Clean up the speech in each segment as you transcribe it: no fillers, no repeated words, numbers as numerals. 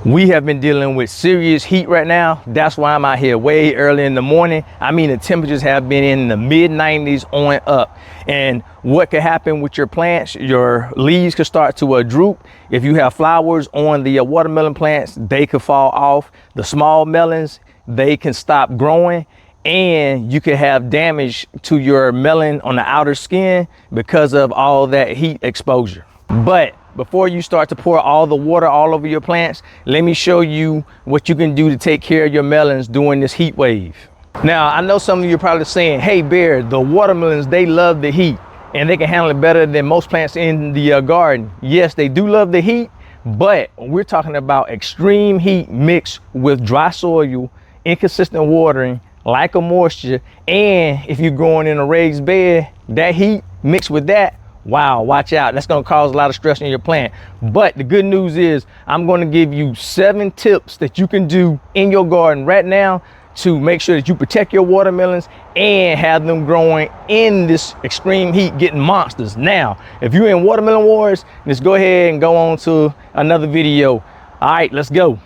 We have been dealing with serious heat right now. That's why I'm out here way early in the morning. I mean, the temperatures have been in the mid 90s on up. And what could happen with your plants, your leaves could start to droop. If you have flowers on the watermelon plants, they could fall off. The small melons, they can stop growing. And you could have damage to your melon on the outer skin because of all that heat exposure. But before you start to pour all the water all over your plants, let me show you what you can do to take care of your melons during this heat wave. Now, I know some of you are probably saying, hey Bear, the watermelons, they love the heat and they can handle it better than most plants in the garden. Yes, they do love the heat, but we're talking about extreme heat mixed with dry soil, inconsistent watering, lack of moisture, and if you're growing in a raised bed, that heat mixed with that, wow, watch out. That's going to cause a lot of stress in your plant. But the good news is I'm going to give you 7 tips that you can do in your garden right now to make sure that you protect your watermelons and have them growing in this extreme heat, getting monsters. Now, if you're in watermelon wars, let's go ahead and go on to another video. All right, let's go.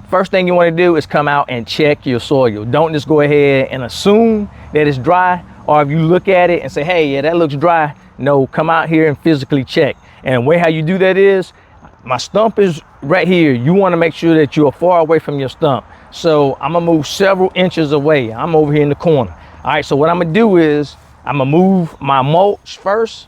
First thing you want to do is come out and check your soil. Don't just go ahead and assume that it's dry, or if you look at it and say, hey, yeah, that looks dry. No, come out here and physically check. And the way how you do that is, my stump is right here. You want to make sure that you're far away from your stump. So I'm gonna move several inches away. I'm over here in the corner. All right, so what I'm gonna do is I'm gonna move my mulch first,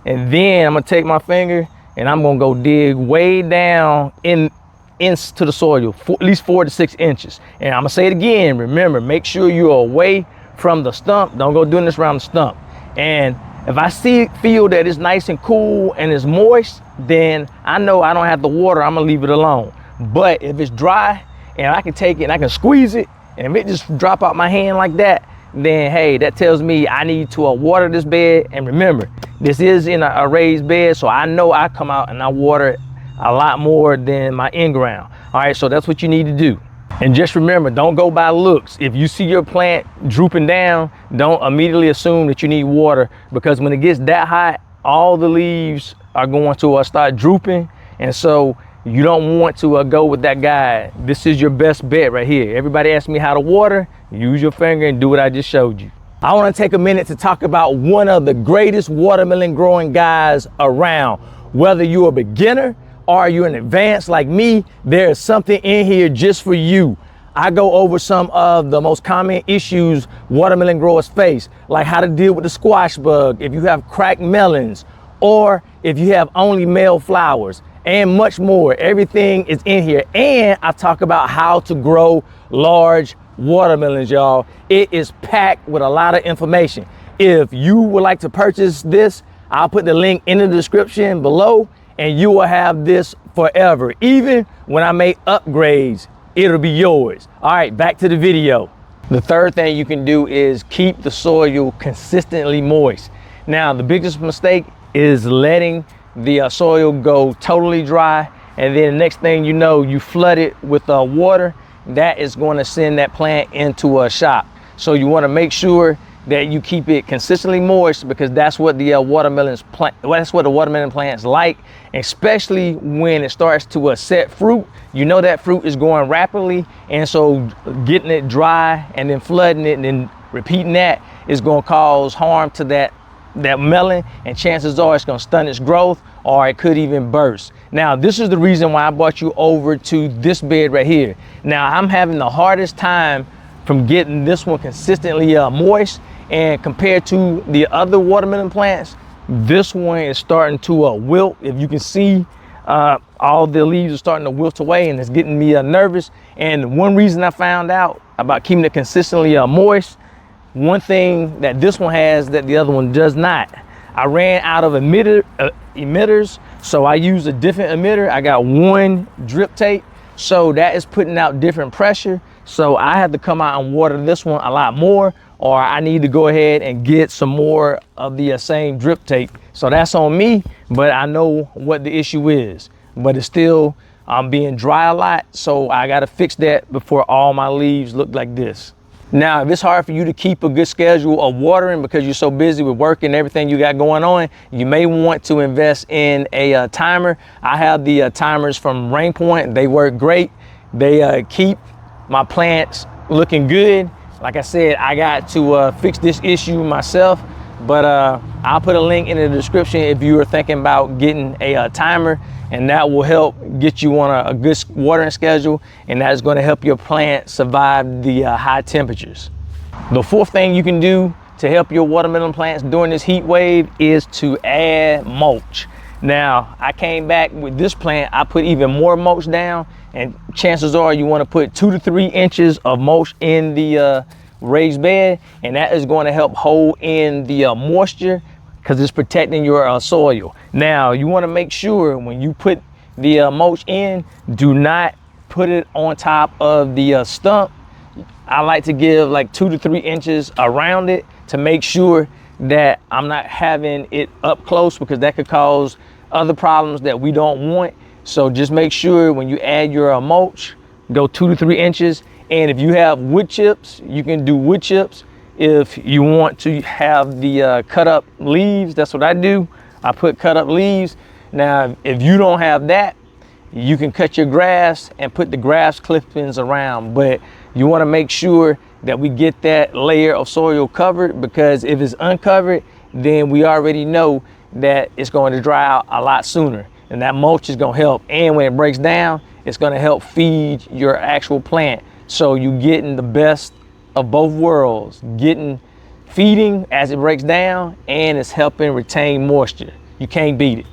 and then I'm gonna take my finger and I'm gonna go dig way down into the soil, at least 4 to 6 inches. And I'm gonna say it again, remember, make sure you're away from the stump. Don't go doing this around the stump. And if I feel that it's nice and cool and it's moist, then I know I don't have to water, I'm gonna leave it alone. But if it's dry and I can take it and I can squeeze it, and if it just drop out my hand like that, then hey, that tells me I need to water this bed. And remember, this is in a raised bed, so I know I come out and I water it a lot more than my in-ground. All right, so that's what you need to do. And just remember, don't go by looks. If you see your plant drooping down, don't immediately assume that you need water, because when it gets that hot, all the leaves are going to start drooping. And so you don't want to go with that guide. This is your best bet right here. Everybody asks me how to water. Use your finger and do what I just showed you. I want to take a minute to talk about one of the greatest watermelon growing guys around. Whether you're a beginner or you're an advanced like me, there's something in here just for you. I go over some of the most common issues watermelon growers face, like how to deal with the squash bug, if you have cracked melons, or if you have only male flowers, and much more. Everything is in here. And I talk about how to grow large watermelons, y'all. It is packed with a lot of information. If you would like to purchase this, I'll put the link in the description below, and you will have this forever. Even when I make upgrades, it'll be yours. All right, back to the video. The third thing you can do is keep the soil consistently moist. Now, the biggest mistake is letting the soil go totally dry, and then the next thing you know, you flood it with water. That is going to send that plant into a shock. So you want to make sure that you keep it consistently moist, because that's what the watermelon plants like, especially when it starts to set fruit. You know that fruit is growing rapidly, and so getting it dry and then flooding it and then repeating that is going to cause harm to that melon, and chances are it's going to stunt its growth, or it could even burst. Now, this is the reason why I brought you over to this bed right here. Now, I'm having the hardest time from getting this one consistently moist, and compared to the other watermelon plants, this one is starting to wilt. If you can see, all the leaves are starting to wilt away, and it's getting me nervous. And one reason I found out about keeping it consistently moist, one thing that this one has that the other one does not, I ran out of emitters, so I used a different emitter. I got one drip tape, so that is putting out different pressure. So I had to come out and water this one a lot more, or I need to go ahead and get some more of the same drip tape. So that's on me, but I know what the issue is. But it's still being dry a lot, so I gotta fix that before all my leaves look like this. Now, if it's hard for you to keep a good schedule of watering because you're so busy with work and everything you got going on, you may want to invest in a timer. I have the timers from RainPoint. They work great. They keep my plants looking good. Like I said, I got to fix this issue myself, but I'll put a link in the description if you are thinking about getting a timer, and that will help get you on a good watering schedule, and that is going to help your plant survive the high temperatures. The fourth thing you can do to help your watermelon plants during this heat wave is to add mulch. Now, I came back with this plant, I put even more mulch down, and chances are you want to put 2 to 3 inches of mulch in the raised bed, and that is going to help hold in the moisture, because it's protecting your soil. Now, you want to make sure when you put the mulch in, do not put it on top of the stump. I like to give like 2 to 3 inches around it to make sure that I'm not having it up close, because that could cause other problems that we don't want. So just make sure when you add your mulch, go 2 to 3 inches. And if you have wood chips, you can do wood chips. If you want to have the cut up leaves, that's what I do. I put cut up leaves. Now, if you don't have that, you can cut your grass and put the grass clippings around. But you want to make sure that we get that layer of soil covered, because if it's uncovered, then we already know that it's going to dry out a lot sooner. And that mulch is going to help. And when it breaks down, it's going to help feed your actual plant. So you're getting the best of both worlds, getting feeding as it breaks down, and it's helping retain moisture. You can't beat it.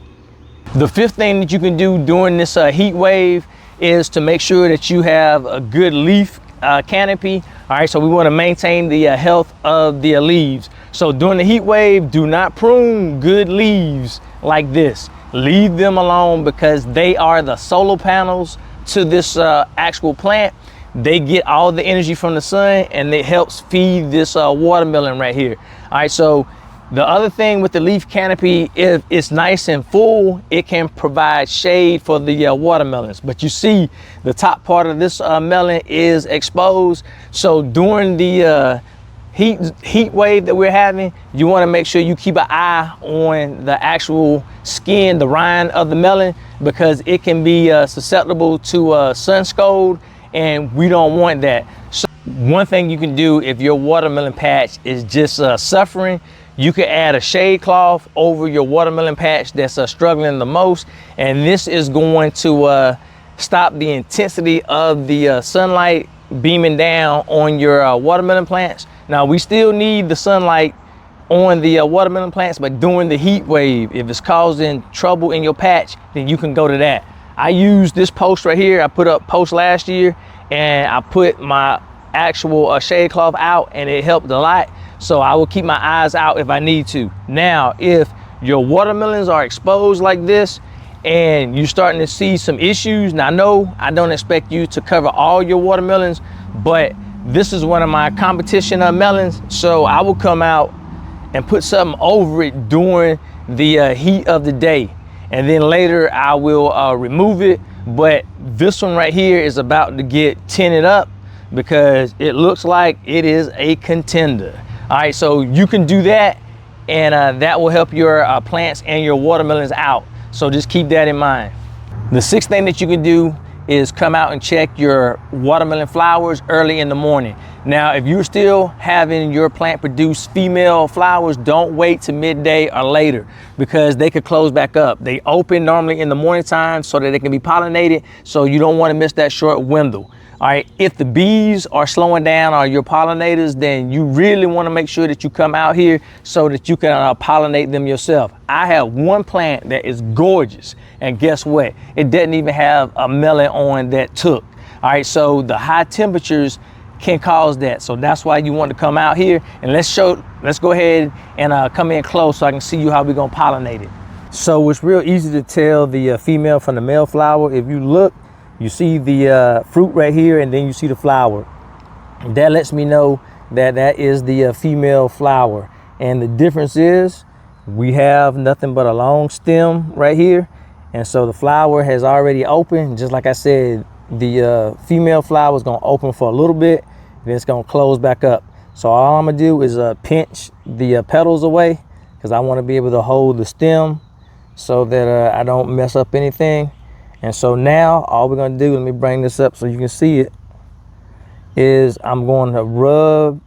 The fifth thing that you can do during this heat wave is to make sure that you have a good leaf canopy. All right, so we want to maintain the health of the leaves. So during the heat wave, do not prune good leaves like this. Leave them alone, because they are the solar panels to this actual plant. They get all the energy from the sun, and it helps feed this watermelon right here. All right, so the other thing with the leaf canopy, if it's nice and full, it can provide shade for the watermelons. But you see the top part of this melon is exposed. So during the heat wave that we're having, you want to make sure you keep an eye on the actual skin, the rind of the melon, because it can be susceptible to sunscald, and we don't want that. So one thing you can do if your watermelon patch is just suffering, you can add a shade cloth over your watermelon patch that's struggling the most, and this is going to stop the intensity of the sunlight beaming down on your watermelon plants. Now, we still need the sunlight on the watermelon plants, but during the heat wave, if it's causing trouble in your patch, then you can go to that. I used this post right here. I put up post last year, and I put my actual shade cloth out, and it helped a lot. So I will keep my eyes out if I need to. Now, if your watermelons are exposed like this and you're starting to see some issues, now no, I don't expect you to cover all your watermelons, but this is one of my competition melons. So I will come out and put something over it during the heat of the day, and then later I will remove it. But this one right here is about to get tinted up, because it looks like it is a contender. All right, so you can do that, and that will help your plants and your watermelons out. So just keep that in mind. The sixth thing that you can do is come out and check your watermelon flowers early in the morning. Now, if you're still having your plant produce female flowers, don't wait to midday or later, because they could close back up. They open normally in the morning time so that they can be pollinated, so you don't want to miss that short window. All right, if the bees are slowing down or your pollinators, then you really want to make sure that you come out here so that you can pollinate them yourself. I have one plant that is gorgeous, and guess what? It doesn't even have a melon on that took. All right, so the high temperatures can cause that. So that's why you want to come out here, and let's go ahead and come in close so I can see you how we're gonna pollinate it. So it's real easy to tell the female from the male flower. If you look, you see the fruit right here, and then you see the flower. That lets me know that that is the female flower. And the difference is we have nothing but a long stem right here. And so the flower has already opened. Just like I said, the female flower is gonna open for a little bit, then it's gonna close back up. So all I'm gonna do is pinch the petals away, because I want to be able to hold the stem so that I don't mess up anything. And so now all we're gonna do, let me bring this up so you can see it, is I'm going to rub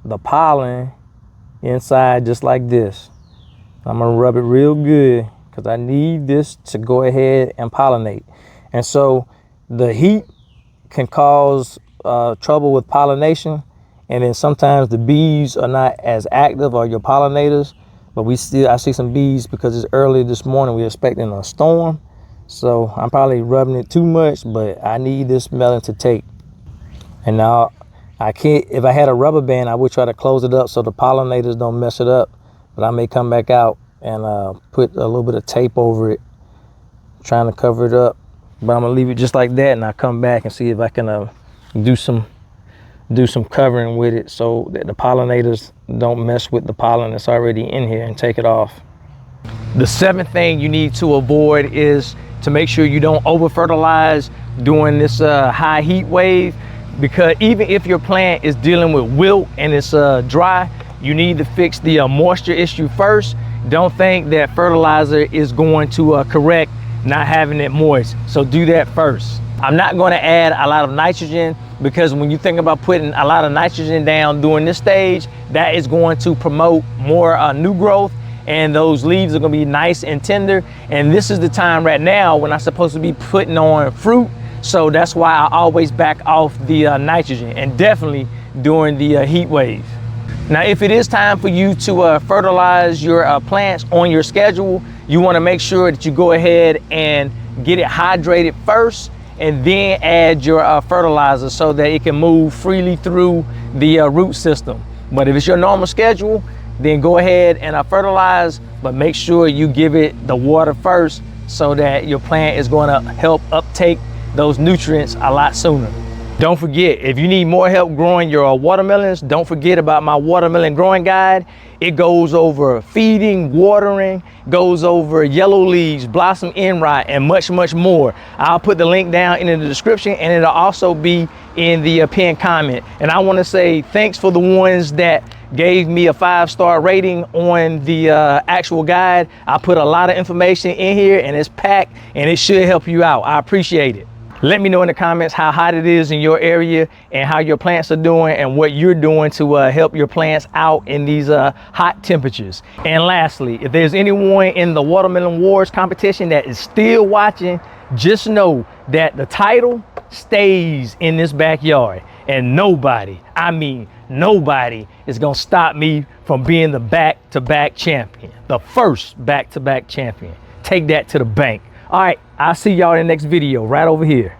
the pollen inside just like this. I'm gonna rub it real good because I need this to go ahead and pollinate. And so the heat can cause trouble with pollination, and then sometimes the bees are not as active, or your pollinators, but I see some bees because it's early this morning. We're expecting a storm, so I'm probably rubbing it too much, but I need this melon to take. And now I can't, if I had a rubber band, I would try to close it up so the pollinators don't mess it up, but I may come back out and put a little bit of tape over it, trying to cover it up. But I'm gonna leave it just like that, and I'll come back and see if I can do some covering with it so that the pollinators don't mess with the pollen that's already in here and take it off. The seventh thing you need to avoid is to make sure you don't over fertilize during this high heat wave, because even if your plant is dealing with wilt and it's dry, you need to fix the moisture issue first. Don't think that fertilizer is going to correct not having it moist, so do that first. I'm not going to add a lot of nitrogen, because when you think about putting a lot of nitrogen down during this stage, that is going to promote more new growth, and those leaves are going to be nice and tender. And this is the time right now when I'm supposed to be putting on fruit, so that's why I always back off the nitrogen, and definitely during the heat wave. Now, if it is time for you to fertilize your plants on your schedule, you want to make sure that you go ahead and get it hydrated first, and then add your fertilizer so that it can move freely through the root system. But if it's your normal schedule, then go ahead and fertilize, but make sure you give it the water first so that your plant is going to help uptake those nutrients a lot sooner. Don't forget, if you need more help growing your watermelons, don't forget about my watermelon growing guide. It goes over feeding, watering, goes over yellow leaves, blossom end rot, and much, much more. I'll put the link down in the description, and it'll also be in the pinned comment. And I want to say thanks for the ones that gave me a 5-star rating on the actual guide. I put a lot of information in here, and it's packed, and it should help you out. I appreciate it. Let me know in the comments how hot it is in your area and how your plants are doing and what you're doing to help your plants out in these hot temperatures. And lastly, if there's anyone in the Watermelon Wars competition that is still watching, just know that the title stays in this backyard, and nobody, I mean nobody, is gonna stop me from being the back-to-back champion, the first back-to-back champion. Take that to the bank. All right, I'll see y'all in the next video right over here.